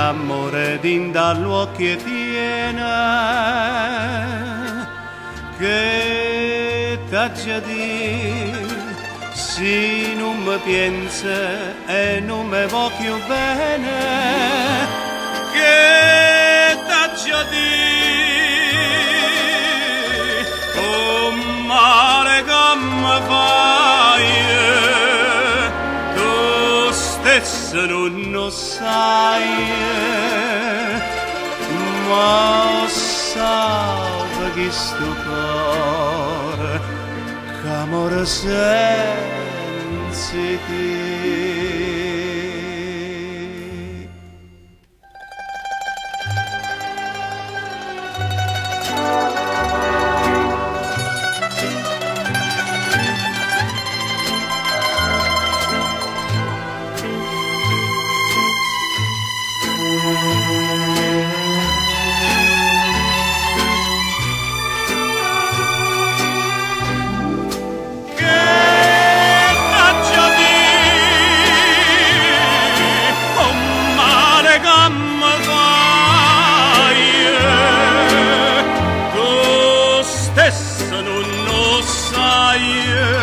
l'amore din dall'occhio tiene che t'ha di si non mi pensa e non mi voglio bene che t'ha di oh mare che mi fai tu stesso non lo sai ma sai che sto cuore che amore senza te. Non lo sai